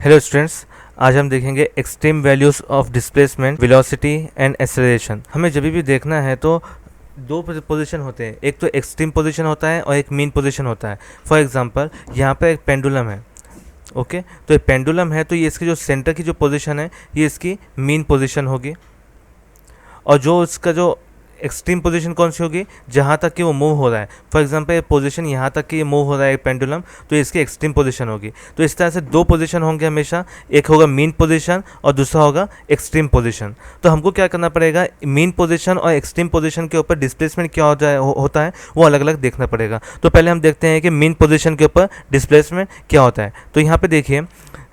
Hello students, आज हम देखेंगे extreme values of displacement, velocity and acceleration. हमें जब भी देखना है तो दो पोजीशन होते हैं, एक तो एक्सट्रीम पोजीशन होता है और एक मीन पोजीशन होता है। फॉर एग्जांपल यहाँ पर एक पेंडुलम है, ओके। तो ये पेंडुलम है तो ये इसकी जो सेंटर की जो पोजीशन है ये इसकी मीन पोजीशन होगी, और जो इसका जो एक्सट्रीम पोजीशन कौन सी होगी, जहाँ तक कि वो मूव हो रहा है। फॉर एग्जांपल ये पोजीशन यहाँ तक कि ये मूव हो रहा है पेंडुलम, तो इसकी एक्सट्रीम पोजीशन होगी। तो इस तरह से दो पोजीशन होंगे हमेशा, एक होगा मीन पोजीशन और दूसरा होगा एक्सट्रीम पोजीशन। तो हमको क्या करना पड़ेगा, मीन पोजीशन और एक्सट्रीम पोजीशन के ऊपर डिस्प्लेसमेंट क्या होता है वो अलग अलग देखना पड़ेगा। तो पहले हम देखते हैं कि मीन पोजीशन के ऊपर डिस्प्लेसमेंट क्या होता है। तो यहाँ पे देखिए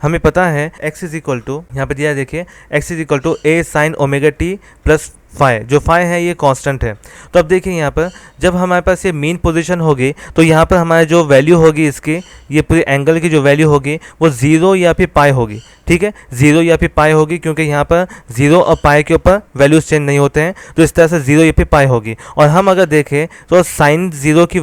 हमें पता है x इज इक्वल टू, यहाँ पे दिया है देखिए x is equal to a sin omega t plus phi. जो फाई है ये कांस्टेंट है। तो अब देखिए यहाँ पर जब हमारे पास ये मीन पोजीशन होगी तो यहाँ पर हमारी जो वैल्यू होगी इसकी, ये पूरे एंगल की जो वैल्यू होगी वो 0 या फिर पाई होगी, ठीक है। 0 या फिर पाई होगी क्योंकि यहाँ पर 0 और पाई के ऊपर वैल्यूज चेंज नहीं होते हैं, तो इस तरह से 0 या फिर पाई होगी। और हम अगर देखें तो साइन 0 की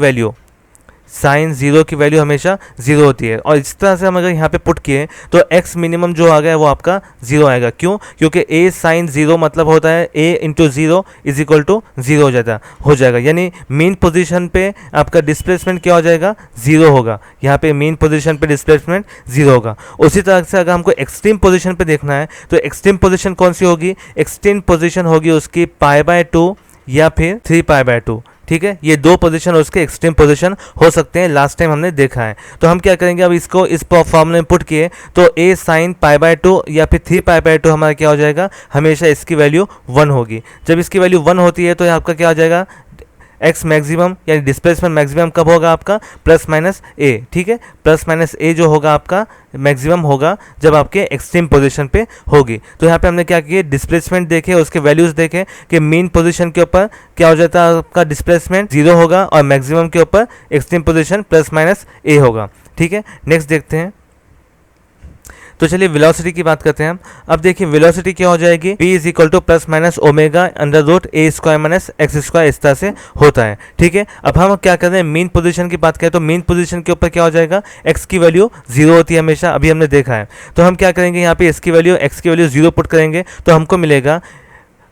वैल्यू हमेशा 0 होती है। और इस तरह से हम अगर यहाँ पे पुट किए तो x मिनिमम जो आ गया वो आपका 0 आएगा। क्यों? क्योंकि a साइन 0 मतलब होता है a into 0 is equal to 0 हो जाएगा। यानी मीन पोजीशन पे आपका डिस्प्लेसमेंट क्या हो जाएगा, 0 होगा। यहाँ पे मीन पोजीशन पे डिस्प्लेसमेंट 0 होगा। उसी तरह से अगर हमको एक्सट्रीम पोजीशन पे देखना है तो एक्सट्रीम पोजीशन कौन सी होगी, एक्सट्रीम पोजीशन होगी उसकी π/2 या फिर 3π/2, ठीक है। ये दो पोजीशन उसके एक्सट्रीम पोजीशन हो सकते हैं, लास्ट टाइम हमने देखा है। तो हम क्या करेंगे, अब इसको इस फॉर्मूले में पुट किए तो a साइन π/2 या फिर 3π/2 हमारा क्या हो जाएगा, हमेशा इसकी वैल्यू 1 होगी। जब इसकी वैल्यू 1 होती है तो आपका क्या हो जाएगा, x मैक्सिमम यानी डिस्प्लेसमेंट मैक्सिमम कब होगा आपका, प्लस माइनस a, ठीक है। प्लस माइनस a जो होगा आपका मैक्सिमम होगा जब आपके एक्सट्रीम पोजीशन पे होगी। तो यहाँ पे हमने क्या किया, डिस्प्लेसमेंट देखे, उसके वैल्यूज देखे कि मीन पोजीशन के ऊपर क्या हो जाता है आपका डिस्प्लेसमेंट 0 होगा और मैक्सिमम के ऊपर extreme position plus minus a होगा, ठीक है। नेक्स्ट देखते हैं। तो चलिए वेलोसिटी की बात करते हैं हम। अब देखिए वेलोसिटी क्या हो जाएगी, v is equal to plus minus omega under root a square minus x square, इस तरह से होता है, ठीक है। अब हम क्या कर रहे हैं, मीन पोजीशन की बात करें तो मीन पोजीशन के ऊपर क्या हो जाएगा, x की वैल्यू 0 होती है हमेशा, अभी हमने देखा है। तो हम क्या करेंगे, यहाँ पे x की वैल्यू 0 पुट करेंगे तो हमको मिलेगा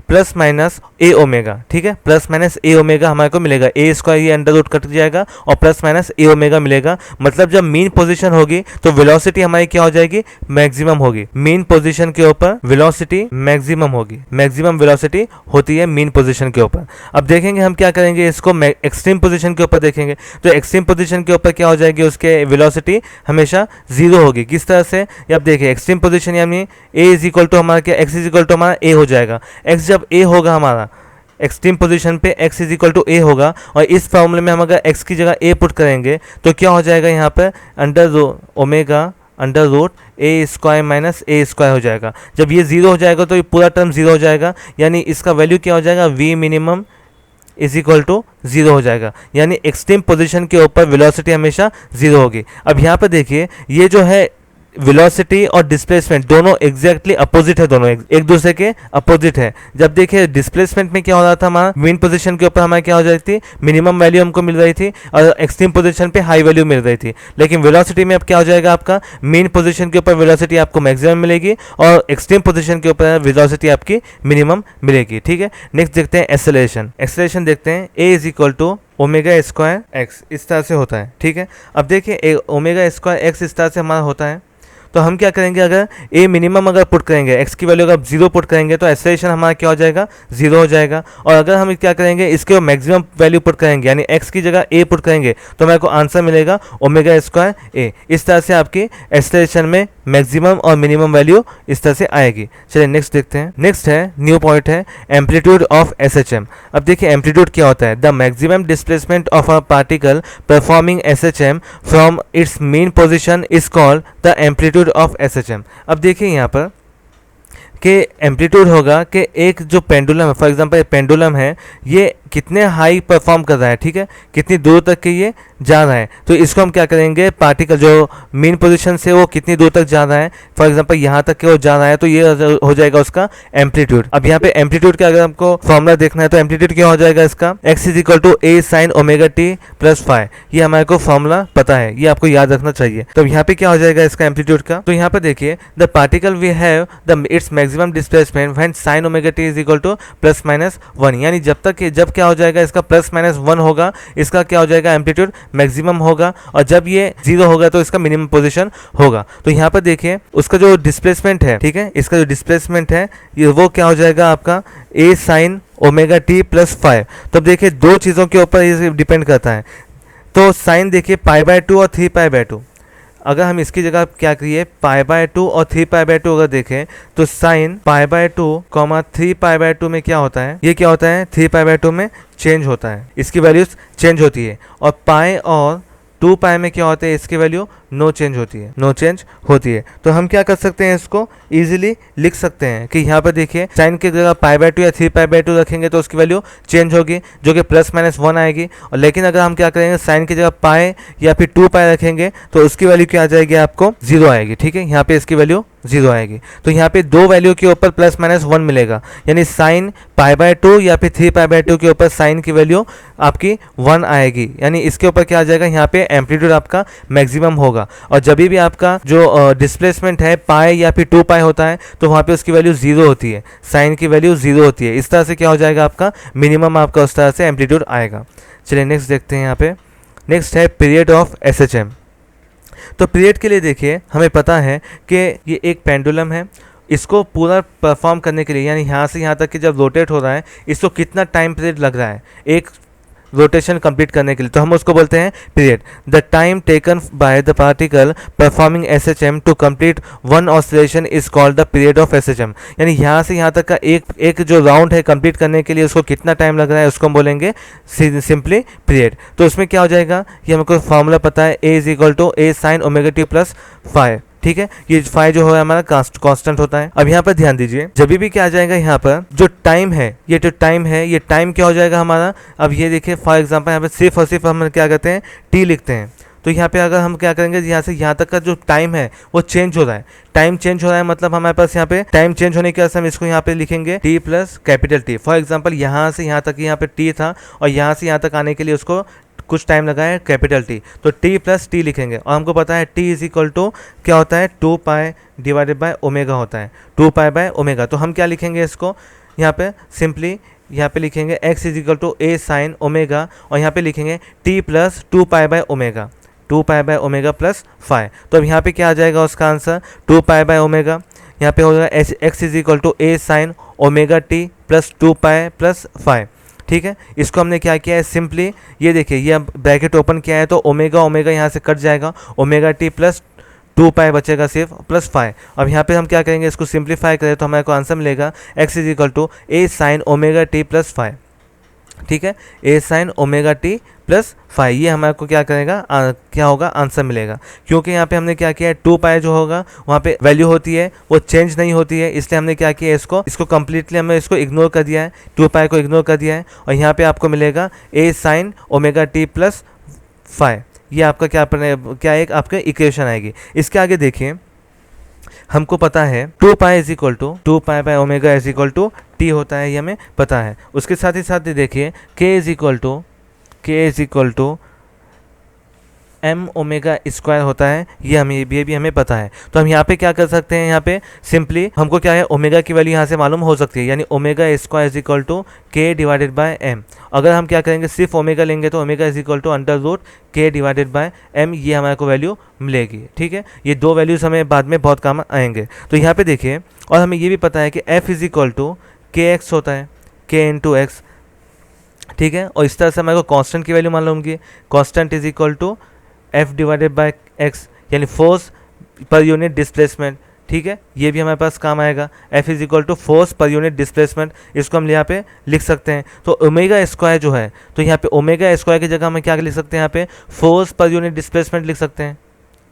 प्लस माइनस ए ओमेगा, ठीक है। प्लस माइनस ए ओमेगा हमारे को मिलेगा, ए स्क्वायर ये अंडर रूट कट जाएगा और प्लस माइनस ए ओमेगा मिलेगा। मतलब जब मीन पोजीशन होगी तो वेलोसिटी हमारी क्या हो जाएगी, मैक्सिमम होगी। मीन पोजीशन के ऊपर वेलोसिटी मैक्सिमम होगी, मैक्सिमम वेलोसिटी होती है मीन पोजीशन के ऊपर। अब देखेंगे हम क्या करेंगे, इसको एक्सट्रीम पोजीशन के ऊपर देखेंगे तो एक्सट्रीम पोजीशन के ऊपर क्या हो जाएगी, उसके वेलोसिटी हमेशा 0 होगी। किस तरह से, अब देखिए एक्सट्रीम पोजीशन यानी ए इज इक्वल टू हमारा क्या, एक्स इज इक्वल टू हमारा ए हो जाएगा। एक्स जब ए होगा हमारा एक्सट्रीम पोजीशन पे x इज इक्वल टू ए होगा, और इस फॉर्मूले में हम अगर x की जगह a पुट करेंगे तो क्या हो जाएगा, यहाँ पर अंडर ओमेगा अंडर रूट ए स्क्वायर माइनस ए स्क्वायर हो जाएगा। जब ये 0 हो जाएगा तो ये पूरा टर्म 0 हो जाएगा, यानी इसका वैल्यू क्या हो जाएगा, v minimum is equal to 0 हो जाएगा। यानी एक्सट्रीम पोजीशन के ऊपर वेलोसिटी हमेशा 0 होगी। अब यहाँ पर देखिए ये जो है वेलोसिटी और डिस्प्लेसमेंट दोनों एग्जैक्टली अपोजिट है, दोनों एक दूसरे के अपोजिट है। जब देखिए डिस्प्लेसमेंट में क्या हो रहा था, हमारा मीन पोजीशन के ऊपर हमारी क्या हो जाती थी, मिनिमम वैल्यू हमको मिल रही थी और एक्सट्रीम पोजीशन पे हाई वैल्यू मिल रही थी। लेकिन वेलोसिटी में अब क्या हो जाएगा, आपका मीन पोजीशन के ऊपर वेलोसिटी आपको मैक्सिमम मिलेगी और एक्सट्रीम पोजीशन के ऊपर वेलोसिटी आपकी मिनिमम मिलेगी, ठीक है। नेक्स्ट देखते हैं एक्सेलरेशन। एक्सेलरेशन देखते हैं, A is equal to omega square X, इस तरह से होता है, ठीक है। अब देखिए ओमेगा स्क्वायर एक्स इस तरह से हमारा होता है। तो हम क्या करेंगे, अगर a मिनिमम अगर पुट करेंगे, x की वैल्यू अगर 0 पुट करेंगे तो एक्सेलरेशन हमारा क्या हो जाएगा, 0 हो जाएगा। और अगर हम क्या करेंगे, इसके मैक्सिमम वैल्यू पुट करेंगे यानी x की जगह a पुट करेंगे तो हमारे को आंसर मिलेगा ओमेगा स्क्वायर a। इस तरह से आपकी एक्सेलरेशन में मैक्सिमम और मिनिमम वैल्यू इस तरह से आएगी। चलिए नेक्स्ट देखते हैं। नेक्स्ट है न्यू पॉइंट है एम्पलीट्यूड ऑफ SHM। अब देखिए एम्पलीट्यूड क्या होता है, the maximum displacement of a particle performing SHM from its mean position is called the amplitude of SHM। अब देखिए यहाँ पर कि एम्पलीट्यूड होगा कि एक जो पेंडुलम है, फॉर एग्जांपल पेंडुलम है, ये कितने हाई परफॉर्म कर रहा है, ठीक है, कितनी दूर तक के ये जा रहा है। तो इसको हम क्या करेंगे, पार्टिकल जो मेन पोजीशन से वो कितनी दूर तक जा रहा है, फॉर एग्जांपल यहाँ तक के वो जा रहा है, तो ये हो जाएगा उसका एम्पलीट्यूड। अब यहाँ पे एम्पलीट्यूड का अगर हमको फॉर्मूला देखना है तो एम्पलीट्यूड क्या हो जाएगा इसका, x is equal to A sine omega T plus five. ये हमारे को फॉर्मूला पता है, ये आपको याद रखना चाहिए। तो यहाँ पे क्या हो जाएगा इसका एम्पलीट्यूड का, तो यहाँ पे देखिए the particle we have the its maximum displacement when sine omega T is equal to plus minus one, यानी जब क्या हो जाएगा इसका प्लस माइनस वन होगा, इसका क्या हो जाएगा एम्पलीट्यूड मैक्सिमम होगा, और जब ये जीरो होगा तो इसका मिनिमम पोजीशन होगा। तो यहाँ पर देखिए उसका जो डिस्प्लेसमेंट है, ठीक है, इसका जो डिस्प्लेसमेंट है ये वो क्या हो जाएगा आपका A sine omega T plus five. तो अब देखिए दो चीज़ों के ऊपर ये डिपेंड करता है। तो साइन देखिए पाई बाय टू और थ्री पाई बाय टू, अगर हम इसकी जगह क्या करिए पाई बाय टू और थ्री पाई बाय टू अगर देखें तो sine pi by two comma three pi by two में क्या होता है, ये क्या होता है थ्री पाई बाय टू में चेंज होता है, इसकी वैल्यूज चेंज होती है। और पाई और टू पाई में क्या होता है, इसकी वैल्यू नो चेंज होती है, नो चेंज होती है। तो हम क्या कर सकते हैं, इसको इजीली लिख सकते हैं कि यहाँ पर देखिए साइन की जगह पाई बाय टू या थ्री पाई बाय टू रखेंगे तो उसकी वैल्यू चेंज होगी, जो कि प्लस माइनस वन आएगी। और लेकिन अगर हम क्या करेंगे साइन की जगह पाई या फिर टू पाई रखेंगे तो उसकी वैल्यू क्या आ जाएगी, आपको जीरो आएगी, ठीक है, यहाँ पे इसकी वैल्यू जीरो आएगी। तो यहाँ पे दो वैल्यू के ऊपर प्लस माइनस वन मिलेगा, यानी साइन पाई बाय टू या फिर थ्री पाई बाय टू के ऊपर साइन की वैल्यू आपकी वन आएगी, यानी इसके ऊपर क्या आ जाएगा, यहाँ पे एम्पलीट्यूड आपका मैक्सिमम होगा। और जब भी आपका जो डिस्प्लेसमेंट है पाई या फिर टू पाई होता है तो वहाँ पे उसकी वैल्यू जीरो होती है, साइन की वैल्यू जीरो होती है। इस तरह से क्या हो जाएगा आपका मिनिमम, आपका उस तरह से एम्पलीट्यूड आएगा। चलिए नेक्स्ट देखते हैं। यहाँ पे नेक्स्ट है पीरियड ऑफ SHM। तो पीरियड के लिए देखिए हमें पता है कि ये एक पेंडुलम है, इसको पूरा परफॉर्म करने के लिए यानी यहाँ से यहाँ तक कि जब रोटेट हो रहा है इसको कितना टाइम पीरियड लग रहा है एक रोटेशन कंप्लीट करने के लिए, तो हम उसको बोलते हैं period. The time taken by the particle performing SHM to complete one oscillation is called the period of SHM। यानी यहाँ से यहाँ तक का एक जो राउंड है कंप्लीट करने के लिए उसको कितना टाइम लग रहा है उसको हम बोलेंगे सिंपली पीरियड। तो उसमें क्या हो जाएगा, ये हमको फॉर्मूला पता है, A is equal to A sine omega T plus five, ठीक है, ये फाइव जो है हमारा कांस्टेंट होता है। अब यहाँ पर ध्यान दीजिए जब भी क्या आ जाएगा, यहाँ पर जो टाइम है ये जो टाइम है ये टाइम क्या हो जाएगा हमारा। अब ये देखिए फॉर एग्जांपल यहाँ पे सिर्फ और सिर्फ हम क्या करते हैं टी लिखते हैं, तो यहाँ पे अगर हम क्या करेंगे यहाँ से यहाँ तक का जो टाइम है वो चेंज हो रहा है, टाइम चेंज हो रहा है मतलब हमारे पास यहाँ पे टाइम चेंज होने के वजह से हम इसको यहाँ पे लिखेंगे T plus capital T. For example यहाँ से यहाँ तक यहाँ पे टी था और यहाँ से यहाँ तक आने के लिए उसको कुछ टाइम लगा है कैपिटल टी, तो टी प्लस टी लिखेंगे। और हमको पता है टी इज इक्वल टू क्या होता है, two pi divided by omega होता है, टू पाई बाय ओमेगा। तो हम क्या लिखेंगे इसको यहाँ पे सिंपली यहाँ पे लिखेंगे x is equal to A sine omega और यहाँ पे लिखेंगे T plus two pi by omega, two pi by omega plus five. तो अब यहाँ पे क्या आ जाएगा उसका answer, two pi by omega, यहाँ पे हो जाएगा x is equal to A sine omega T plus two pi plus five, ठीक है। इसको हमने क्या किया है सिंपली, ये देखिए ये ब्रैकेट ओपन किया है तो ओमेगा ओमेगा यहाँ से कट जाएगा, ओमेगा टी प्लस टू पाई बचेगा सिर्फ प्लस फाइव। अब यहाँ पे हम क्या करेंगे इसको सिंप्लीफाई करें तो हमारे को आंसर मिलेगा x is equal to A sine omega T plus five, ठीक है, A sine omega T plus five. ये हमारे को क्या करेगा क्या होगा आंसर मिलेगा, क्योंकि यहाँ पे हमने क्या किया है टू पाई जो होगा वहाँ पे वैल्यू होती है वो चेंज नहीं होती है, इसलिए हमने क्या किया इसको कंप्लीटली हमने इसको इग्नोर कर दिया है, टू पाई को इग्नोर कर दिया है और यहाँ पे आपको मिलेगा A sine omega T plus five. ये आपका क्या एक आपका इक्वेशन आएगी। इसके आगे देखिए हमको पता है two pi is equal to two pi by omega is equal to T होता है, ये हमें पता है। उसके साथ ही देखिए K is equal to M omega square होता है, ये भी हमें पता है। तो हम यहाँ पे क्या कर सकते हैं, यहाँ पे सिंपली हमको क्या है ओमेगा की वैल्यू यहाँ से मालूम हो सकती है, यानी omega square is equal to K divided by M. अगर हम क्या करेंगे सिर्फ ओमेगा लेंगे तो omega is equal to under root K divided by M, ये हमारे को वैल्यू मिलेगी, ठीक है। ये दो वैल्यूज़ हमें बाद में बहुत काम आएंगे। तो यहाँ पे देखिए और हमें ये भी पता है कि एफ इज इक्वल टू के एक्स होता है, के इंटू एक्स, ठीक है। और इस तरह से हमारे को कॉन्स्टेंट की वैल्यू मालूम होगी, constant is equal to F divided by X यानी फोर्स पर यूनिट डिस्प्लेसमेंट, ठीक है, ये भी हमारे पास काम आएगा। F is equal to force per unit displacement, इसको हम यहाँ पे लिख सकते हैं। तो ओमेगा स्क्वायर जो है तो यहाँ पे ओमेगा स्क्वायर की जगह हम क्या लिख सकते हैं, यहाँ पे फोर्स पर यूनिट डिस्प्लेसमेंट लिख सकते हैं।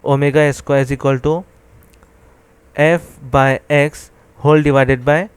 Omega square is equal to F by X whole divided by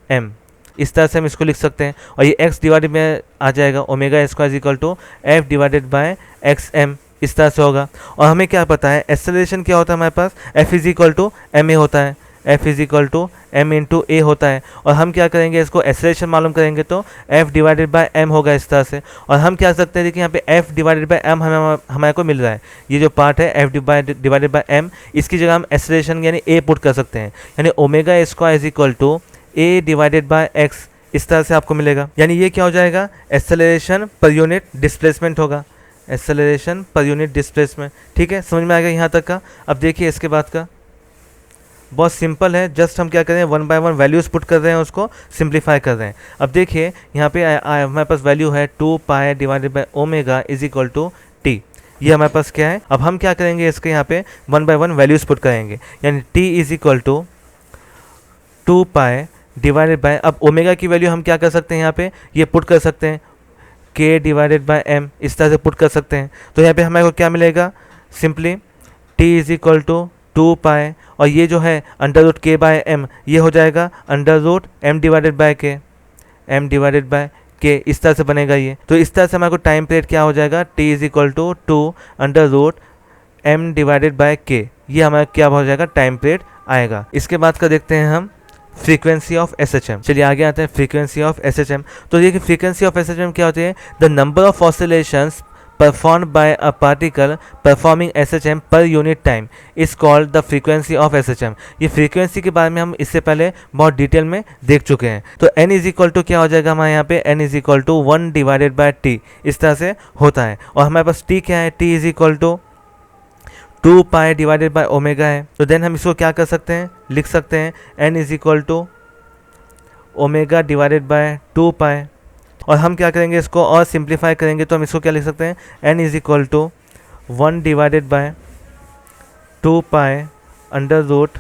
M, इस तरह से हम इसको लिख सकते हैं। और ये x डिवाइडेड में आ जाएगा omega square equal to F divided by X M, इस तरह से होगा। और हमें क्या पता है एक्सेलरेशन क्या होता है हमारे पास, F is equal to M A होता है, F is equal to M into A होता है। और हम क्या करेंगे, इसको एक्सेलरेशन मालूम करेंगे तो एफ डिवाइडेड बाय एम होगा इस तरह से। और हम क्या सकते हैं, देखिए यहाँ पे एफ डिवाइडेड बाय एम हमारे को मिल रहा है, ये जो पार्ट है एफ डिवाइडेड बाय एम, इसकी जगह हम एक्सेलरेशन यानी ए पुट कर सकते हैं, यानी omega square is equal to A divided by X, इस तरह से आपको मिलेगा। यानी ये क्या हो जाएगा, एक्सेलरेशन पर यूनिट डिस्प्लेसमेंट होगा, एक्सेलरेशन पर यूनिट डिस्प्लेसमेंट। ठीक है, समझ में आएगा यहाँ तक का। अब देखिए इसके बाद का बहुत सिंपल है, जस्ट हम क्या कर रहे हैं, 1 बाय 1 वैल्यूज पुट कर रहे हैं, उसको सिंप्लीफाई कर रहे हैं। अब देखिए यहाँ पे हमारे पास वैल्यू है 2 pi divided by omega is equal to T, ये हमारे पास क्या है। अब हम क्या करेंगे, इसके यहाँ पे 1 बाय 1 वैल्यूज पुट करेंगे, यानी T is equal to 2 pi divided by, अब ओमेगा की वैल्यू हम क्या कर सकते हैं यहाँ पे, ये पुट कर सकते हैं k डिवाइडेड बाय m, इस तरह से पुट कर सकते हैं। तो यहाँ पे हमारे को क्या मिलेगा, simply t is equal to 2 pi, और ये जो है under root K by M, ये हो जाएगा under root M divided by K, M divided by K, इस तरह से बनेगा ये। तो इस तरह से हमारे को टाइम पीरियड क्या हो जाएगा, t is equal to 2 under root M divided by K, ये हमारा क्या हो जाएगा, टाइम पीरियड आएगा। इसके बाद का देखते हैं हम फ्रीक्वेंसी ऑफ SHM। चलिए आगे आते हैं फ्रीक्वेंसी ऑफ SHM। तो देखिए फ्रीक्वेंसी ऑफ SHM क्या होती है, the number of oscillations performed by a particle performing SHM per unit time is called the frequency of SHM। ये फ्रीक्वेंसी के बारे में हम इससे पहले बहुत डिटेल में देख चुके हैं। तो n इज इक्वल टू क्या हो जाएगा हमारे यहाँ पे, n is equal to 1 divided by t, इस तरह से होता है। और हमारे पास t क्या है, t is equal to 2 pi divided by omega है। तो देन हम इसको क्या कर सकते हैं, लिख सकते हैं n is equal to omega divided by 2 pi. और हम क्या करेंगे, इसको और सिंप्लीफाई करेंगे तो हम इसको क्या लिख सकते हैं, n is equal to 1 divided by 2 pi under root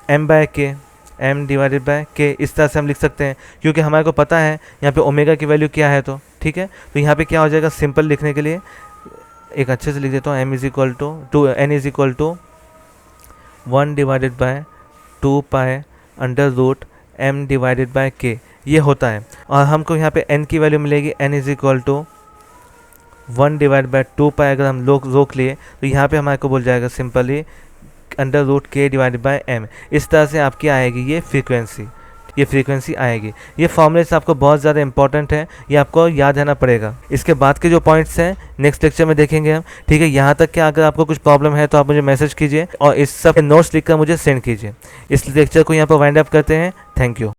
m by K, m divided by K, इस तरह से हम लिख सकते हैं, क्योंकि हमारे को पता है यहाँ पे ओमेगा की वैल्यू क्या है। तो ठीक है, तो यहाँ पे क्या हो जाएगा, सिंपल लिखने के लिए एक अच्छे से लिख देता हूँ, m is equal to n is equal to 1 divided by 2 pi under root m divided by k, ये होता है। और हमको यहाँ पे n की वैल्यू मिलेगी, n is equal to 1 divide by 2 pi, अगर हम रोक लिए तो यहाँ पे हमारे को बोल जाएगा simply under root k divided by m, इस तरह से आपकी आएगी ये फ्रीक्वेंसी आएगी। ये फॉर्मूले से आपको बहुत ज़्यादा इंपॉर्टेंट है, ये आपको याद रहना पड़ेगा। इसके बाद के जो पॉइंट्स हैं नेक्स्ट लेक्चर में देखेंगे हम। ठीक है, यहाँ तक कि अगर आपको कुछ प्रॉब्लम है तो आप मुझे मैसेज कीजिए और इस सब नोट्स लिखकर मुझे सेंड कीजिए। इस लेक्चर को यहाँ पर वाइंड अप करते हैं। Thank you.